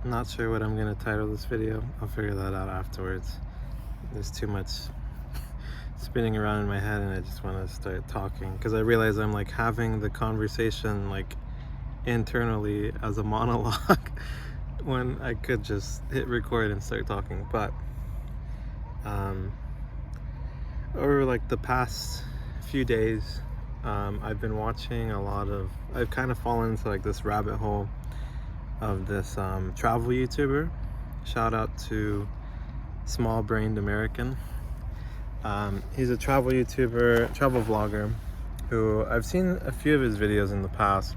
I'm not sure what I'm gonna title this video. I'll figure that out afterwards. There's too much spinning around in my head and I just want to start talking because I realize I'm like having the conversation like internally as a monologue when I could just hit record and start talking. But over like the past few days, I've been watching a lot of, I've kind of fallen into like this rabbit hole of this travel YouTuber. Shout out to Small Brained American. He's a travel YouTuber, travel vlogger, who I've seen a few of his videos in the past,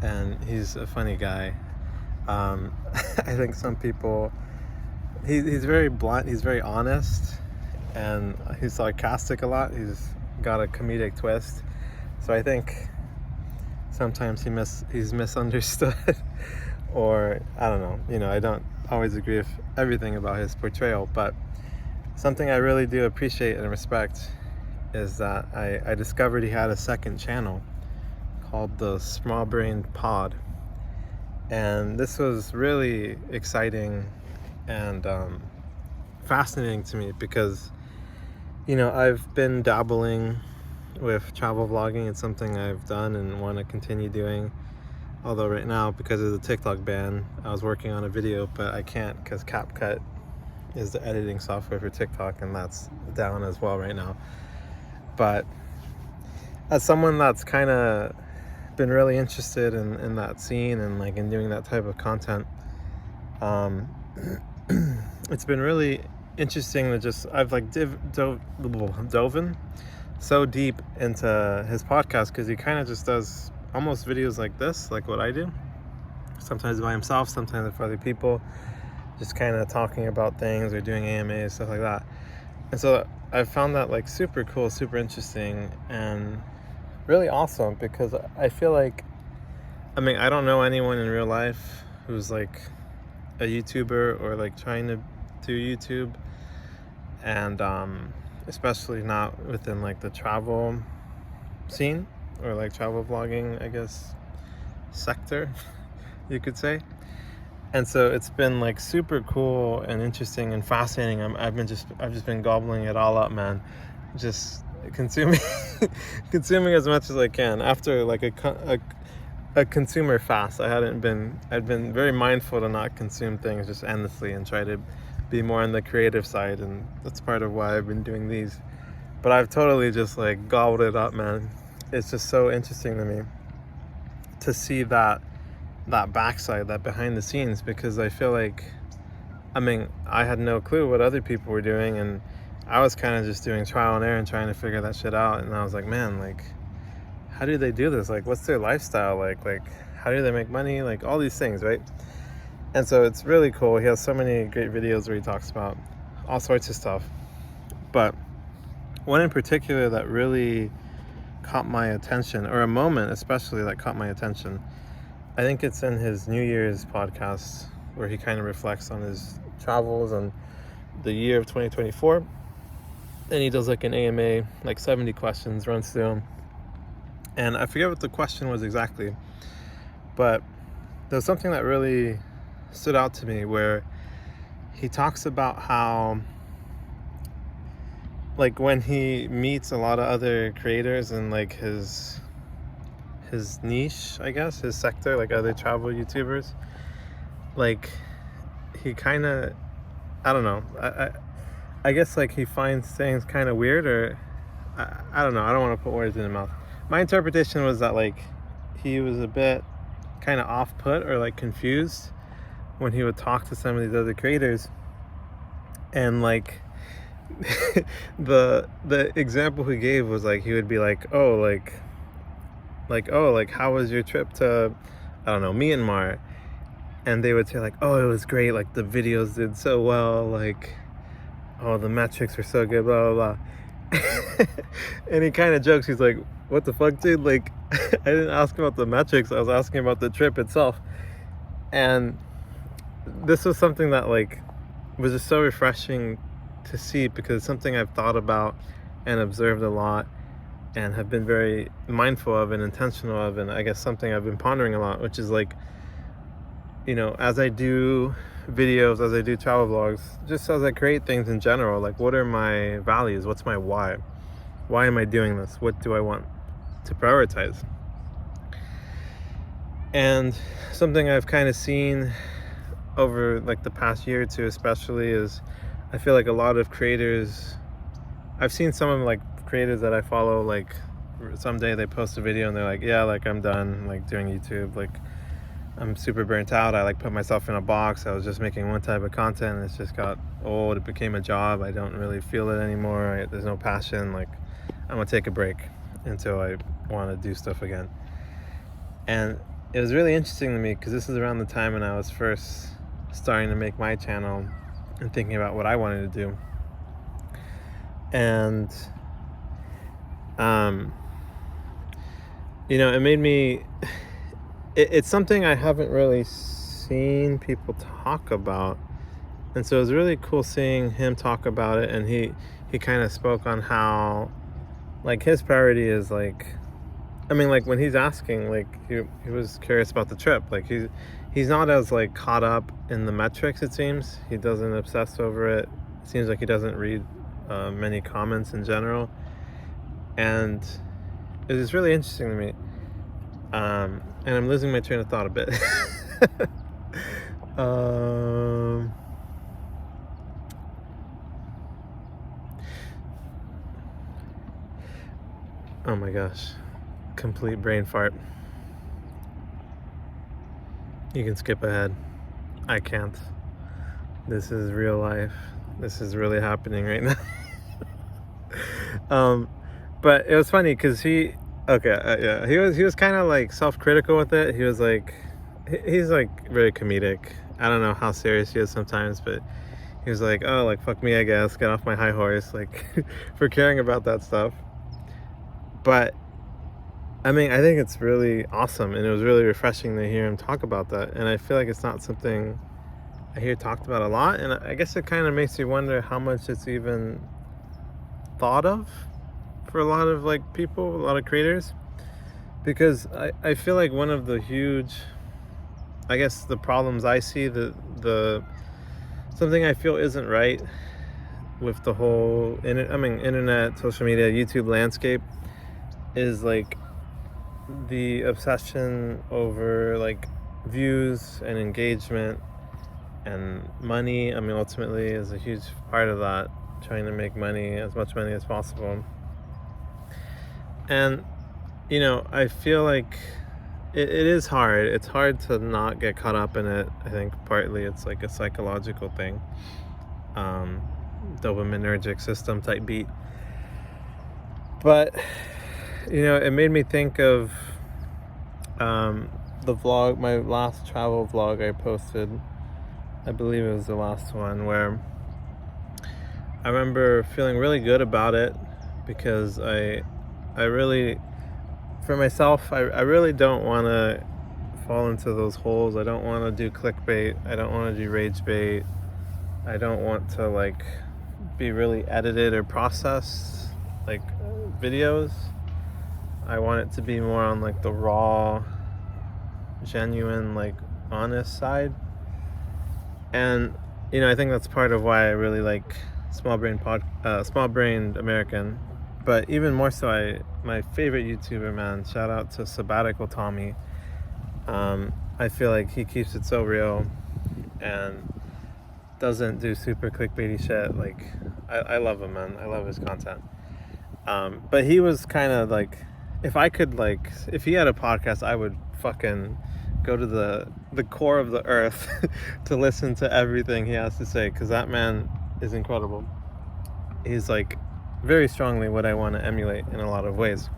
and he's a funny guy. I think some people, he's very blunt, he's very honest, and he's sarcastic a lot. He's got a comedic twist. So I think sometimes he's misunderstood or I don't know, I don't always agree with everything about his portrayal, but something I really do appreciate and respect is that I discovered he had a second channel called the Small Brained Pod. And this was really exciting and fascinating to me because, I've been dabbling with travel vlogging. It's something I've done and want to continue doing. Although right now, because of the TikTok ban, I was working on a video, but I can't because CapCut is the editing software for TikTok, and that's down as well right now. But as someone that's kind of been really interested in that scene and like in doing that type of content, it's been really interesting to just, I've like dove in so deep into his podcast because he kind of just does almost videos like this, like what I do, sometimes by himself, sometimes with other people, just kind of talking about things or doing AMAs, stuff like that. And so I found that like super cool, super interesting, and really awesome because I feel like, I don't know anyone in real life who's like a YouTuber or like trying to do YouTube, and especially not within like the travel scene or like travel vlogging, I guess, sector, you could say. And so it's been like super cool and interesting and fascinating. I've just been gobbling it all up, man. Just consuming consuming as much as I can after like a consumer fast. I'd been very mindful to not consume things just endlessly and try to be more on the creative side, and that's part of why I've been doing these. But I've totally just like gobbled it up, man. It's just so interesting to me to see that backside, that behind the scenes, because I feel like, I had no clue what other people were doing, and I was kind of just doing trial and error and trying to figure that shit out. And I was like, man, like, how do they do this? Like, what's their lifestyle like? Like, how do they make money? Like, all these things, right? And so it's really cool. He has so many great videos where he talks about all sorts of stuff. But one in particular that really caught my attention, or a moment especially that caught my attention, I think it's in his New Year's podcast where he kind of reflects on his travels and the year of 2024. And he does like an AMA, like 70 questions, runs through them. And I forget what the question was exactly, but there was something that really stood out to me where he talks about how, like, when he meets a lot of other creators in like his niche, I guess, his sector, like other travel YouTubers, like he kind of, I don't know, I guess like he finds things kind of weird, or I don't know, I don't want to put words in his mouth. My interpretation was that like he was a bit kind of off put or like confused when he would talk to some of these other creators, and like the example he gave was like he would be like, oh, like how was your trip to, I don't know, Myanmar? And they would say like, oh, it was great, like the videos did so well, like, oh, the metrics were so good, blah blah blah. And he kind of jokes, he's like, what the fuck, dude? Like, I didn't ask about the metrics, I was asking about the trip itself. And this was something that like was just so refreshing to see, because it's something I've thought about and observed a lot and have been very mindful of and intentional of, and I guess something I've been pondering a lot, which is like, as I do videos, as I do travel vlogs, just as I create things in general, like what are my values? What's my why? Why am I doing this? What do I want to prioritize? And something I've kind of seen over like the past year or two especially is I feel like a lot of creators, I've seen some of like creators that I follow, like someday they post a video and they're like, yeah, like I'm done like doing YouTube, like I'm super burnt out, I like put myself in a box, I was just making one type of content and it's just got old, it became a job, I don't really feel it anymore, there's no passion, like I'm gonna take a break until I want to do stuff again. And it was really interesting to me because this is around the time when I was first starting to make my channel and thinking about what I wanted to do. And it made me, it's something I haven't really seen people talk about, and so it was really cool seeing him talk about it. And he kind of spoke on how like his priority is like, I mean, like when he's asking, like he was curious about the trip, like he's not as like caught up in the metrics, it seems. He doesn't obsess over it. It seems like he doesn't read many comments in general, and it was really interesting to me. And I'm losing my train of thought a bit. Oh my gosh, complete brain fart. You can skip ahead. I can't. This is real life. This is really happening right now. But it was funny because he was kind of like self-critical with it. He was like, he's like very comedic. I don't know how serious he is sometimes, but he was like, oh, like fuck me, I guess, get off my high horse, like for caring about that stuff. But I mean, I think it's really awesome, and it was really refreshing to hear him talk about that. And I feel like it's not something I hear talked about a lot, and I guess it kind of makes you wonder how much it's even thought of for a lot of like people, a lot of creators, because I feel like one of the huge, I guess the problems I see, the something I feel isn't right with the whole internet, social media, YouTube landscape is like the obsession over like views and engagement and money. I mean, ultimately is a huge part of that, trying to make money, as much money as possible. And I feel like it is hard. It's hard to not get caught up in it. I think partly it's like a psychological thing, dopaminergic system type beat. But it made me think of the vlog, my last travel vlog I posted. I believe it was the last one, where I remember feeling really good about it because I really, for myself, I really don't want to fall into those holes. I don't want to do clickbait. I don't want to do rage bait. I don't want to like be really edited or processed like videos. I want it to be more on like the raw, genuine, like honest side. And I think that's part of why I really like Small Brained American. But even more so, my favorite YouTuber, man, shout out to Sabbatical Tommy. I feel like he keeps it so real and doesn't do super clickbaity shit. Like I love him, man. I love his content. But he was kind of like, if he had a podcast, I would fucking go to the core of the earth to listen to everything he has to say, because that man is incredible. He's like very strongly what I want to emulate in a lot of ways.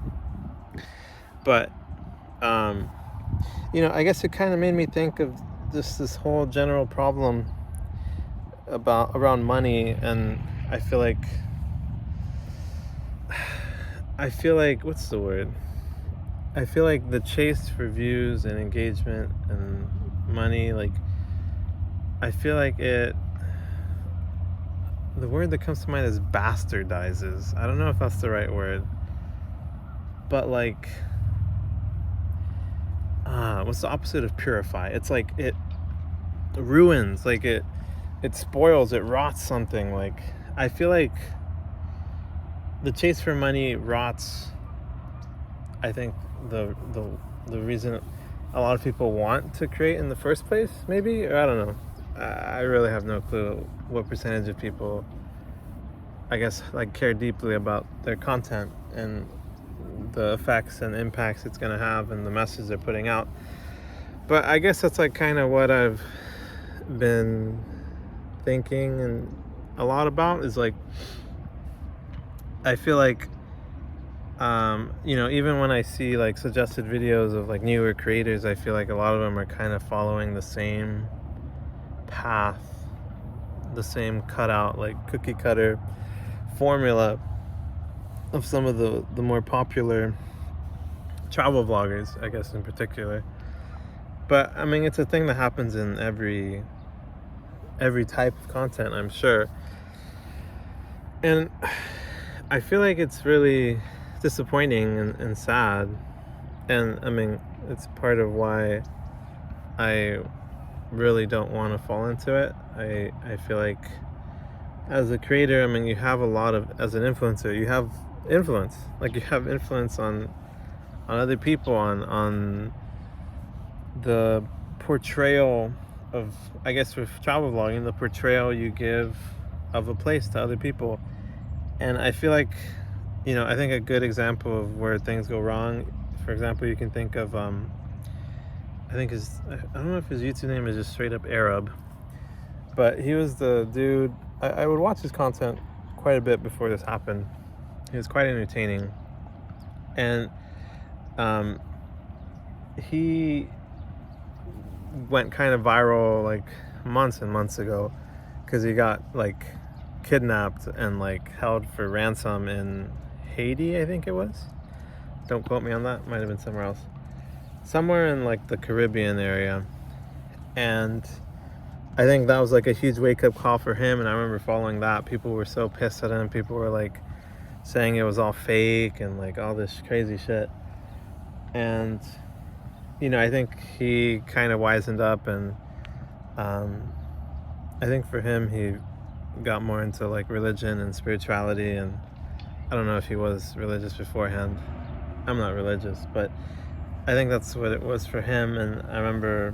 But I guess it kind of made me think of this whole general problem around money. And I feel like what's the word? I feel like the chase for views and engagement and money, like I feel like the word that comes to mind is bastardizes. I don't know if that's the right word, but like what's the opposite of purify? It's like it ruins, like it spoils, it rots something. Like, I feel like the chase for money rots, I think, the reason a lot of people want to create in the first place, maybe, or I don't know. I really have no clue what percentage of people, I guess, like, care deeply about their content and the effects and impacts it's going to have and the message they're putting out. But I guess that's like kind of what I've been thinking and a lot about, is like, I feel like even when I see like suggested videos of like newer creators, I feel like a lot of them are kind of following the same path, the same cutout, like cookie cutter formula of some of the more popular travel vloggers, I guess, in particular. But I mean, it's a thing that happens in every type of content, I'm sure. And I feel like it's really disappointing and sad. And I mean, it's part of why I really don't want to fall into it. I feel like as a creator, I mean, you have a lot of, as an influencer, you have influence. Like, you have influence on other people, on the portrayal of, I guess with travel vlogging, the portrayal you give of a place to other people. And I feel like, I think a good example of where things go wrong, for example, you can think of, I don't know if his YouTube name is just straight up Arab, but he was the dude, I would watch his content quite a bit before this happened. He was quite entertaining. And he went kind of viral like months and months ago because he got like kidnapped and like held for ransom in Haiti, I think it was. Don't quote me on that. Might have been somewhere else. Somewhere in like the Caribbean area. And I think that was like a huge wake-up call for him. And I remember following that. People were so pissed at him. People were like saying it was all fake and like all this crazy shit. And I think he kind of wisened up, and I think for him, he got more into like religion and spirituality. And I don't know if he was religious beforehand. I'm not religious, but I think that's what it was for him. And I remember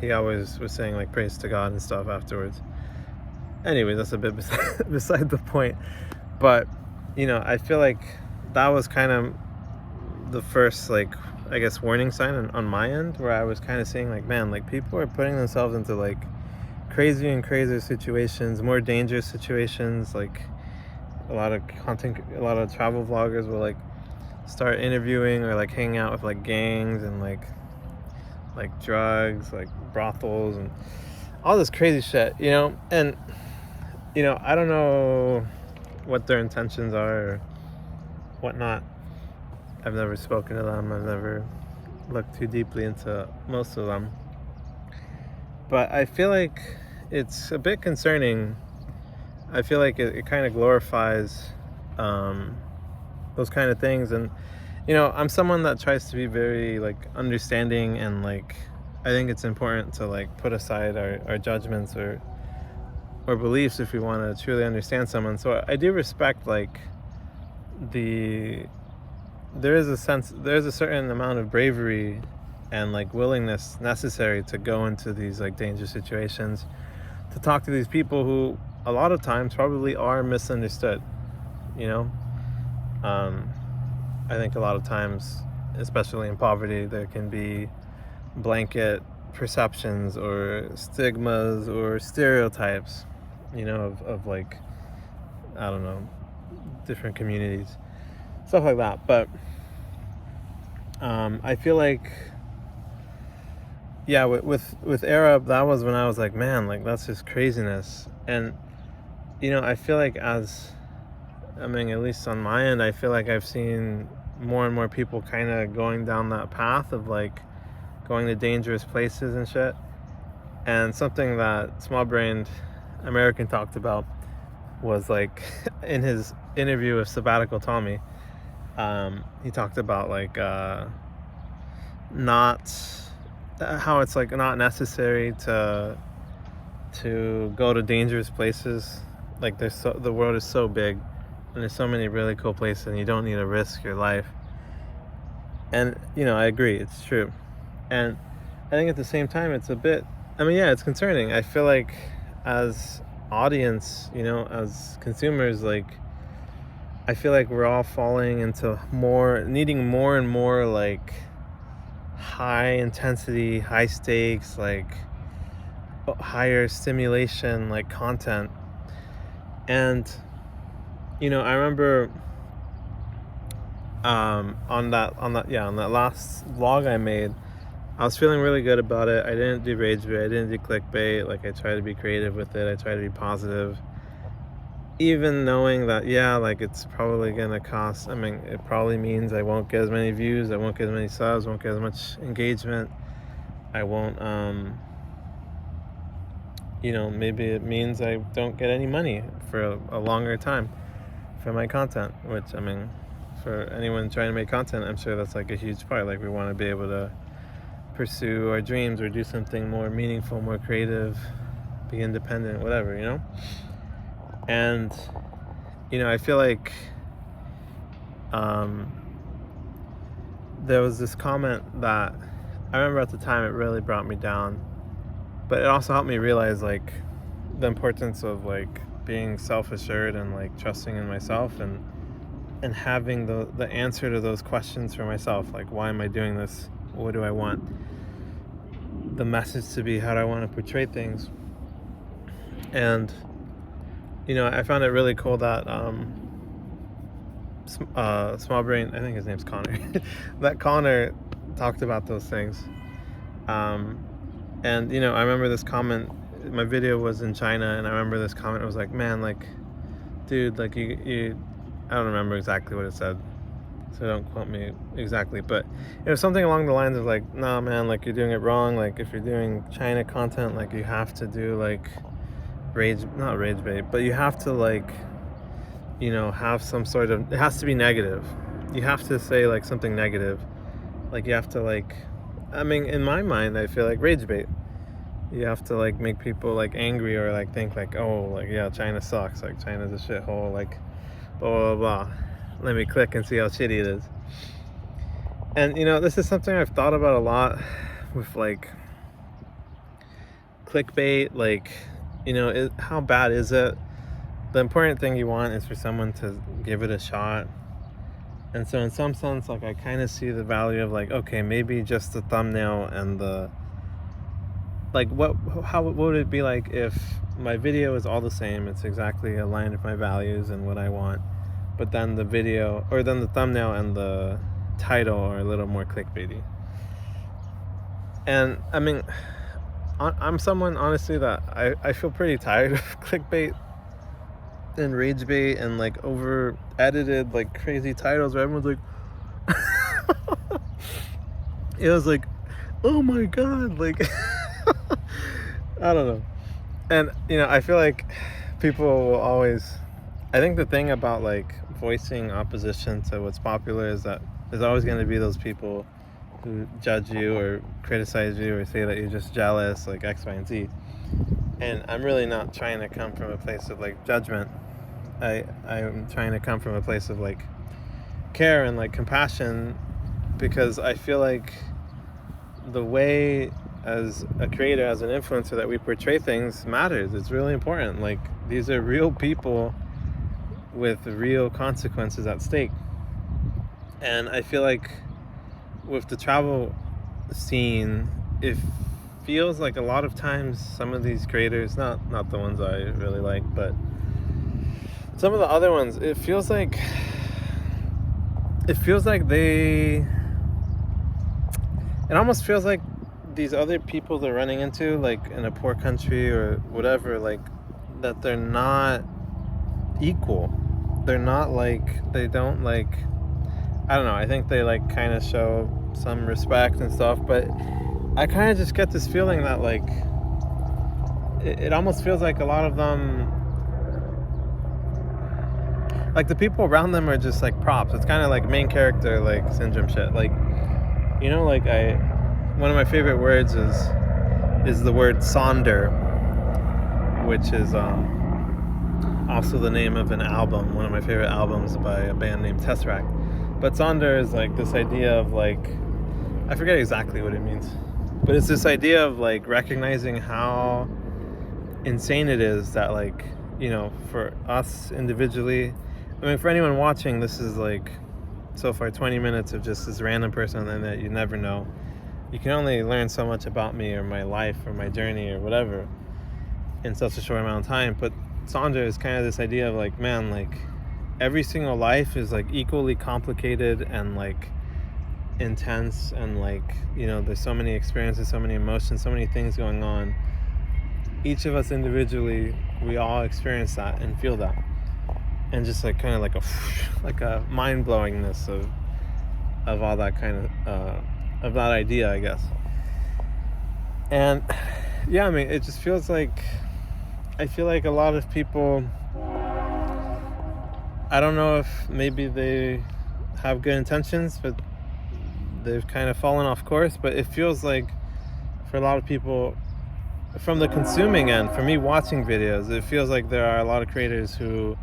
he always was saying like praise to God and stuff afterwards. Anyway, that's a bit beside the point. But I feel like that was kind of the first, like, I guess, warning sign on my end, where I was kind of saying like, man, like, people are putting themselves into like crazier and crazier situations, more dangerous situations. Like, a lot of travel vloggers will like start interviewing or like hanging out with like gangs and like drugs, like brothels and all this crazy shit, and I don't know what their intentions are or whatnot. I've never spoken to them. I've never looked too deeply into most of them. But I feel like it's a bit concerning. I feel like it kind of glorifies those kind of things. And, I'm someone that tries to be very, like, understanding, and, like, I think it's important to, like, put aside our judgments or beliefs if we want to truly understand someone. So I do respect, like, there's a certain amount of bravery and like willingness necessary to go into these like dangerous situations, to talk to these people who a lot of times probably are misunderstood. I think a lot of times, especially in poverty, there can be blanket perceptions or stigmas or stereotypes, of like, I don't know, different communities, stuff like that. But I feel like, yeah, with Arab, that was when I was like, man, like, that's just craziness. And I feel like, at least on my end, I feel like I've seen more and more people kind of going down that path of like going to dangerous places and shit. And something that small-brained American talked about was like in his interview with Sabbatical Tommy, he talked about like how it's like not necessary to to go to dangerous places. Like the world is so big, and there's so many really cool places, and you don't need to risk your life. And I agree, it's true. And I think at the same time, it's a bit, it's concerning. I feel like as audience, as consumers, like, I feel like we're all falling into needing more and more, like, high intensity, high stakes, like, higher stimulation, like, content. And, I remember on that last vlog I made, I was feeling really good about it. I didn't do rage bait, I didn't do clickbait. Like, I tried to be creative with it, I tried to be positive, even knowing that like, it's probably gonna cost, it probably means I won't get as many views, I won't get as many subs, won't get as much engagement, I won't maybe it means I don't get any money for a longer time for my content, which for anyone trying to make content, I'm sure that's like a huge part. Like, we want to be able to pursue our dreams or do something more meaningful, more creative, be independent, whatever, And I feel like there was this comment that I remember at the time, it really brought me down, but it also helped me realize, like, the importance of, like, being self-assured and, like, trusting in myself and having the answer to those questions for myself. Like, why am I doing this? What do I want the message to be? How do I want to portray things? And I found it really cool that Small Brain, I think his name's Connor, that Connor talked about those things. And I remember this comment. My video was in China, and I remember this comment. It was like, man, like, dude, like, you I don't remember exactly what it said, so don't quote me exactly, but it was something along the lines of, like, nah, man, like, you're doing it wrong. Like, if you're doing China content, like, you have to do, like, not rage bait, but you have to, like, have some sort of, it has to be negative. You have to say, like, something negative. Like, you have to, like, in my mind, I feel like rage bait. You have to, like, make people, like, angry or, like, think, like, oh, like, yeah, China sucks, like, China's a shithole, like, blah, blah, blah. Let me click and see how shitty it is. And, this is something I've thought about a lot with, like, clickbait. Like, how bad is it? The important thing you want is for someone to give it a shot. And so in some sense, like, I kind of see the value of, like, okay, maybe just the thumbnail and the, like, what would it be like if my video is all the same, it's exactly aligned with my values and what I want, but then the video, or then the thumbnail and the title are a little more clickbaity. And I'm someone, honestly, that I feel pretty tired of clickbait and rage bait and, like, over edited, like, crazy titles where everyone's like it was like, oh my god, like I don't know. And I feel like people will always, I think the thing about, like, voicing opposition to what's popular is that there's always going to be those people who judge you or criticize you or say that you're just jealous, like X, Y, and Z. And I'm really not trying to come from a place of, like, judgment. I'm trying to come from a place of, like, care and, like, compassion, because I feel like the way as a creator, as an influencer, that we portray things matters. It's really important. Like, these are real people with real consequences at stake. And I feel like with the travel scene, it feels like a lot of times some of these creators, not the ones I really like, but some of the other ones, it feels like it almost feels like these other people they're running into, like, in a poor country or whatever, like, that they're not equal. They're not, like, they don't, like, I don't know, I think they, like, kind of show some respect and stuff, but I kind of just get this feeling that, like, it almost feels like a lot of them, like, the people around them are just, like, props. It's kind of like main character, like, syndrome shit. Like, like, one of my favorite words is the word sonder. which is also the name of an album, one of my favorite albums by a band named Tesseract. But Sonder is like this idea of like, I forget exactly what it means, but it's this idea of like recognizing how insane it is that, like, you know, for us individually, I mean, for anyone watching, this is like so far 20 minutes of just this random person and that you never know. You can only learn so much about me or my life or my journey or whatever in such a short amount of time. But Sonder is kind of this idea of like, man, like every single life is like equally complicated and like intense, and like, you know, there's so many experiences, so many emotions, so many things going on. Each of us individually, we all experience that and feel that, and just like kind of like a mind-blowingness of all that kind of that idea, I guess. And yeah, I mean, it just feels like, I feel like a lot of people, I don't know if maybe they have good intentions, but they've kind of fallen off course. But it feels like for a lot of people, from the consuming end, for me watching videos, it feels like there are a lot of creators who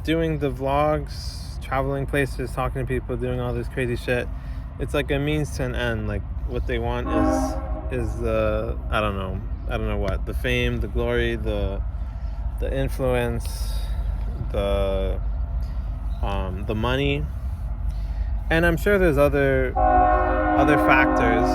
doing the vlogs, traveling places, talking to people, doing all this crazy shit, it's like a means to an end. Like what they want is the, I don't know what, the fame, the glory, the influence, the money. And I'm sure there's other factors.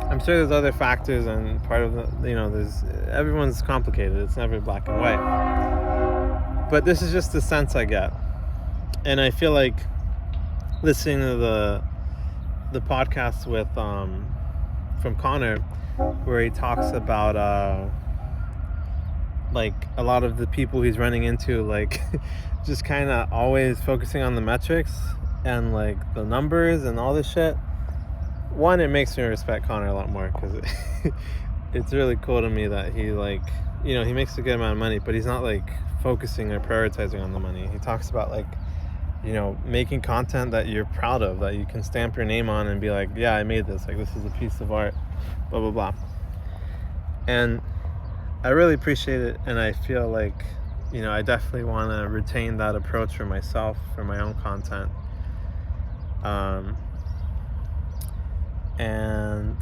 I'm sure there's other factors, and part of the, you know, everyone's complicated. It's never black and white. But this is just the sense I get. And I feel like listening to the podcast with from Connor, where he talks about like a lot of the people he's running into, like just kind of always focusing on the metrics and like the numbers and all this shit. One, it makes me respect Connor a lot more, because it's really cool to me that he, like, you know, he makes a good amount of money, but he's not like focusing or prioritizing on the money. He talks about like, you know, making content that you're proud of, that you can stamp your name on and be like, yeah, I made this, like this is a piece of art, blah blah blah. And I really appreciate it, and I feel like, you know, I definitely want to retain that approach for myself, for my own content. And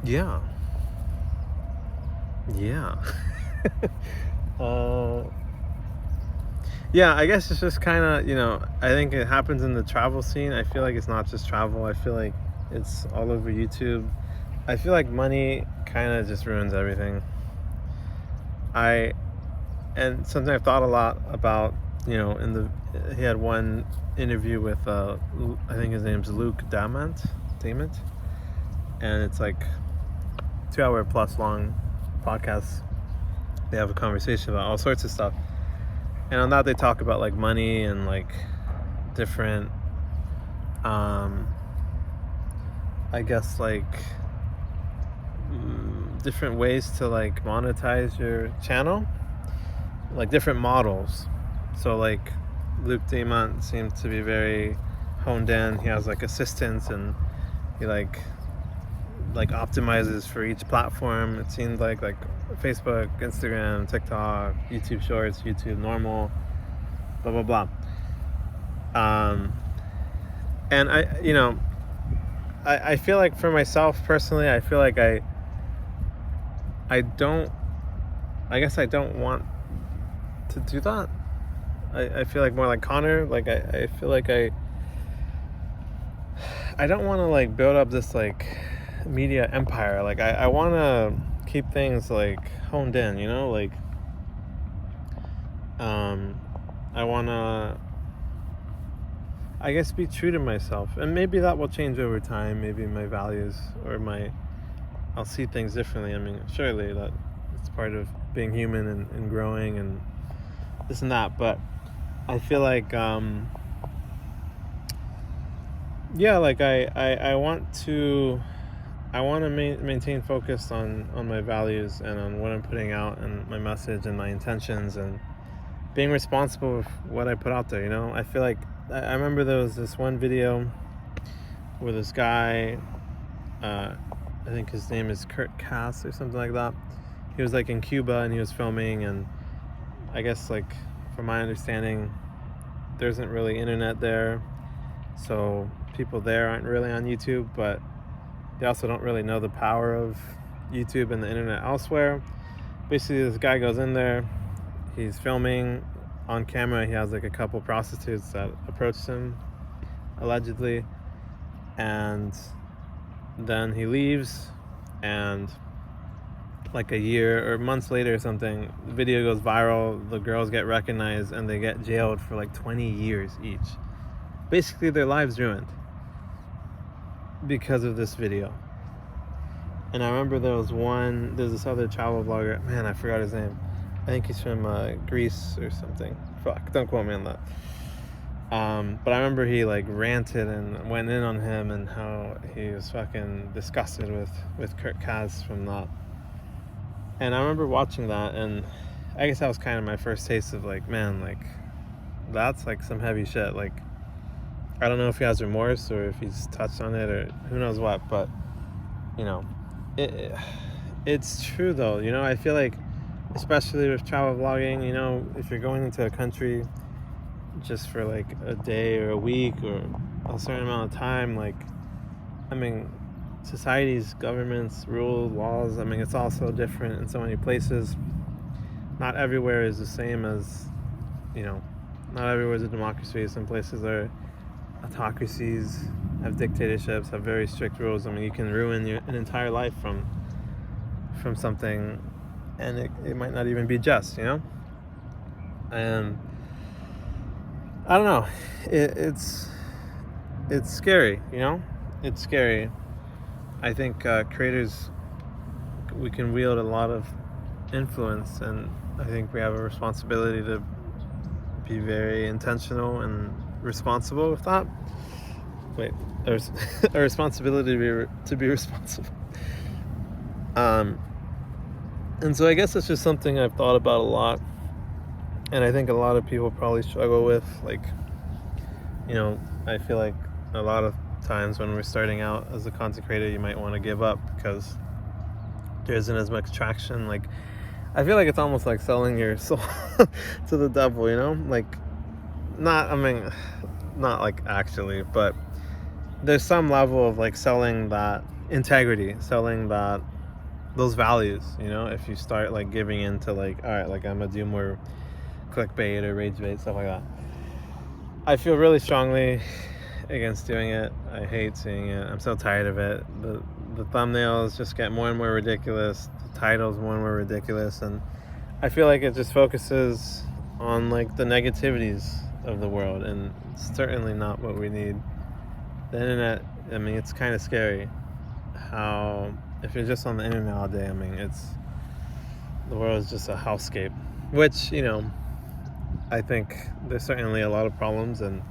yeah yeah, I guess it's just kind of, you know, I think it happens in the travel scene. I feel like it's not just travel. I feel like it's all over YouTube. I feel like money kind of just ruins everything. And something I've thought a lot about, you know, he had one interview with I think his name's Luke Damant, and it's like 2-hour plus long podcast. They have a conversation about all sorts of stuff, and on that they talk about like money and like different I guess like different ways to like monetize your channel, like different models. So like Luke Damant seems to be very honed in. He has like assistants, and he like optimizes for each platform. It seems like Facebook, Instagram, TikTok, YouTube Shorts, YouTube Normal, blah blah blah. And I, you know, I feel like for myself personally, I feel like I guess I don't want to do that. I feel like more like Connor. Like I feel like I don't want to like build up this like media empire. Like I want to keep things like honed in, you know, like I want to, I guess, be true to myself, and maybe that will change over time. Maybe my values or I'll see things differently. I mean, surely that it's part of being human and growing and this and that, but I feel like yeah, like I want to maintain focus on my values and on what I'm putting out and my message and my intentions, and being responsible with what I put out there, you know. I feel like I remember there was this one video where this guy I think his name is Kurt Cass or something like that. He was like in Cuba and he was filming, and I guess like from my understanding there isn't really internet there, so people there aren't really on YouTube, but they also don't really know the power of YouTube and the internet elsewhere. Basically, this guy goes in there, he's filming on camera, he has like a couple prostitutes that approach him, allegedly, and then he leaves, and like a year or months later or something, the video goes viral, the girls get recognized, and they get jailed for like 20 years each. Basically, their lives ruined because of this video. And I remember there's this other travel vlogger, man, I forgot his name. I think he's from Greece or something. Fuck, don't quote me on that. But I remember he like ranted and went in on him and how he was fucking disgusted with Kurt Kaz from that. And I remember watching that, and I guess that was kind of my first taste of like, man, like that's like some heavy shit. Like, I don't know if he has remorse or if he's touched on it or who knows what, but you know, it's true though. You know, I feel like, especially with travel vlogging, you know, if you're going into a country just for like a day or a week or a certain amount of time, like, I mean, societies, governments, rules, laws, I mean, it's all so different in so many places. Not everywhere is the same as, you know, not everywhere is a democracy. Some places are autocracies, have dictatorships, have very strict rules. I mean, you can ruin an entire life from something, and it might not even be just, you know? And I don't know, it's scary, you know? It's scary. I think creators, we can wield a lot of influence, and I think we have a responsibility to be very intentional and responsible with that. Wait, there's a responsibility to be responsible. And so I guess it's just something I've thought about a lot, and I think a lot of people probably struggle with. Like, you know, I feel like a lot of times when we're starting out as a content creator, you might want to give up because there isn't as much traction. Like, I feel like it's almost like selling your soul to the devil, you know? Like, not like actually, but there's some level of like selling that integrity, selling that those values, you know? If you start like giving into like, all right, like I'm gonna do more clickbait or rage bait, stuff like that. I feel really strongly against doing it. I hate seeing it. I'm so tired of it. The thumbnails just get more and more ridiculous. The titles more and more ridiculous, and I feel like it just focuses on like the negativities of the world, and it's certainly not what we need. The internet, I mean, it's kind of scary how if you're just on the internet all day, I mean, the world is just a hellscape, which, you know, I think there's certainly a lot of problems, and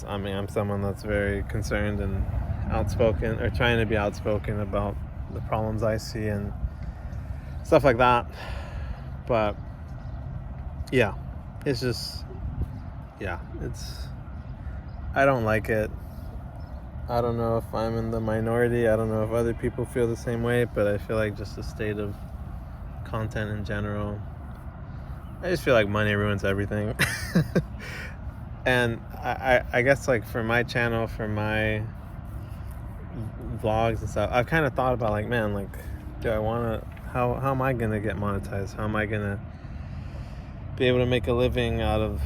I'm someone that's very concerned and outspoken, or trying to be outspoken about the problems I see and stuff like that. But yeah, it's just, yeah, I don't like it. I don't know if I'm in the minority. I don't know if other people feel the same way, but I feel like just the state of content in general, I just feel like money ruins everything. And I guess like for my channel, for my vlogs and stuff, I've kind of thought about like, man, like, do I want to, how am I going to get monetized? How am I going to be able to make a living out of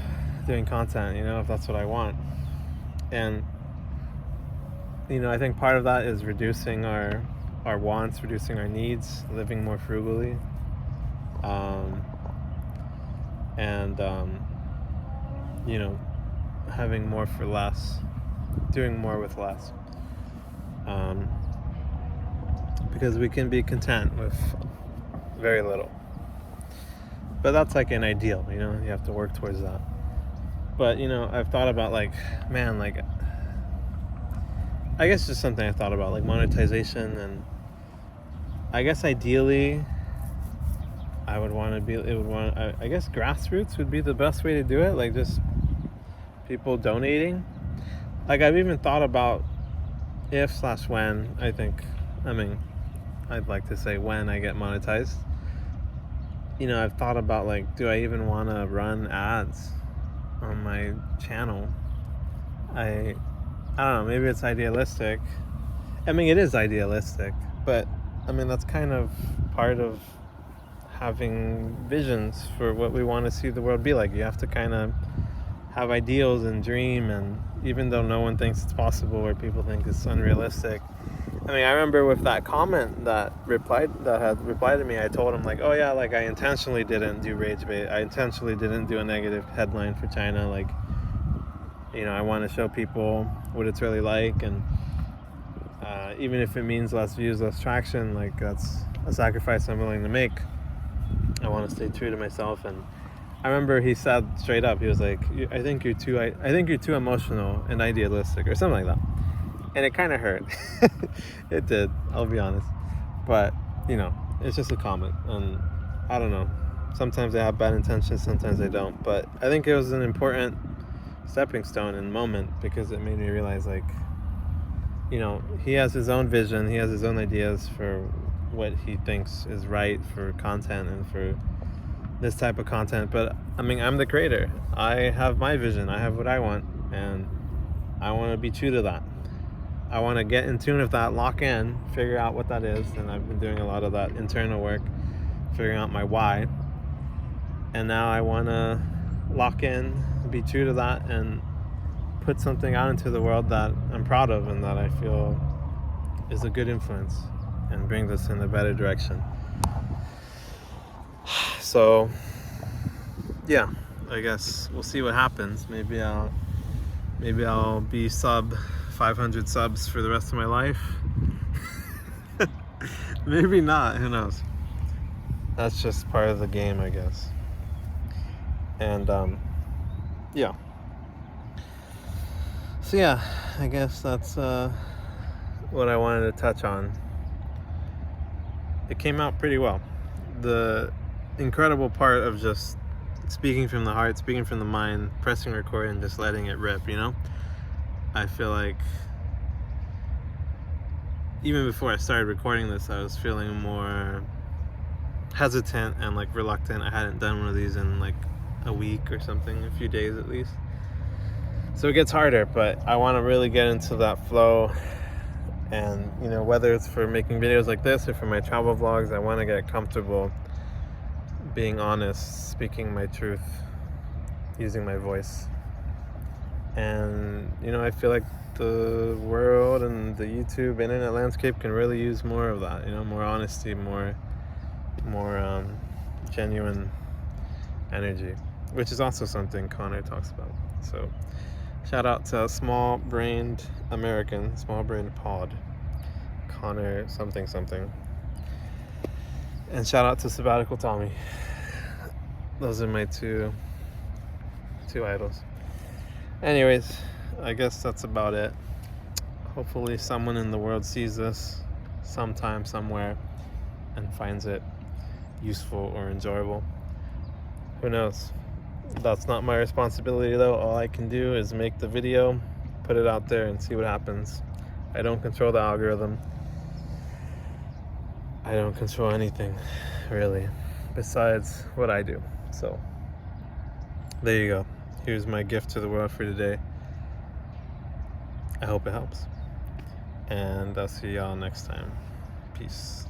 doing content, you know, if that's what I want? And, you know, I think part of that is reducing our wants, reducing our needs, living more frugally. You know, having more for less, doing more with less, because we can be content with very little. But that's like an ideal, you know, you have to work towards that. But, you know, I've thought about like, man, like, I guess just something I thought about, like monetization, and I guess ideally I would want to I guess grassroots would be the best way to do it, like just people donating. Like, I've even thought about if/when, I think I mean, I'd like to say when I get monetized. I've thought about, like, do I even want to run ads on my channel? I don't know, maybe it's idealistic. I mean, it is idealistic, but I mean, that's kind of part of having visions for what we want to see the world be like. You have to kind of have ideals and dream, and even though no one thinks it's possible or people think it's unrealistic. I mean, I remember with that comment that had replied to me, I told him, like, oh yeah, like, I intentionally didn't do rage bait. I intentionally didn't do a negative headline for China. Like, I want to show people what it's really like, and even if it means less views, less traction, like, that's a sacrifice I'm willing to make. I want to stay true to myself. And I remember he said straight up, he was like, I think you're too emotional and idealistic, or something like that. And it kind of hurt. It did, I'll be honest. But, it's just a comment. And I don't know. Sometimes I have bad intentions, sometimes I don't. But I think it was an important stepping stone and moment, because it made me realize, like, he has his own vision, he has his own ideas for what he thinks is right for content and for this type of content. But I mean, I'm the creator. I have my vision, I have what I want, and I want to be true to that. I want to get in tune with that, lock in, figure out what that is. And I've been doing a lot of that internal work, figuring out my why. And now I want to lock in, be true to that, and put something out into the world that I'm proud of and that I feel is a good influence and brings us in a better direction. So, yeah, I guess we'll see what happens. Maybe I'll be sub 500 subs for the rest of my life. Maybe not, who knows. That's just part of the game, I guess. And yeah. So yeah, I guess that's what I wanted to touch on. It came out pretty well. The incredible part of just speaking from the heart, speaking from the mind, pressing record and just letting it rip, I feel like even before I started recording this, I was feeling more hesitant and, like, reluctant. I hadn't done one of these in like a week or something, a few days at least. So it gets harder, but I want to really get into that flow. And, whether it's for making videos like this or for my travel vlogs, I want to get comfortable being honest, speaking my truth, using my voice. And, I feel like the world and the YouTube internet landscape can really use more of that, more honesty, more genuine energy, which is also something Connor talks about. So shout out to small-brained American, small-brained pod, Connor something. And shout out to Sabbatical Tommy. Those are my two idols. Anyways, I guess that's about it. Hopefully someone in the world sees this sometime, somewhere, and finds it useful or enjoyable. Who knows? That's not my responsibility, though. All I can do is make the video, put it out there, and see what happens. I don't control the algorithm. I don't control anything, really, besides what I do. So, there you go. Here's my gift to the world for today. I hope it helps. And I'll see y'all next time. Peace.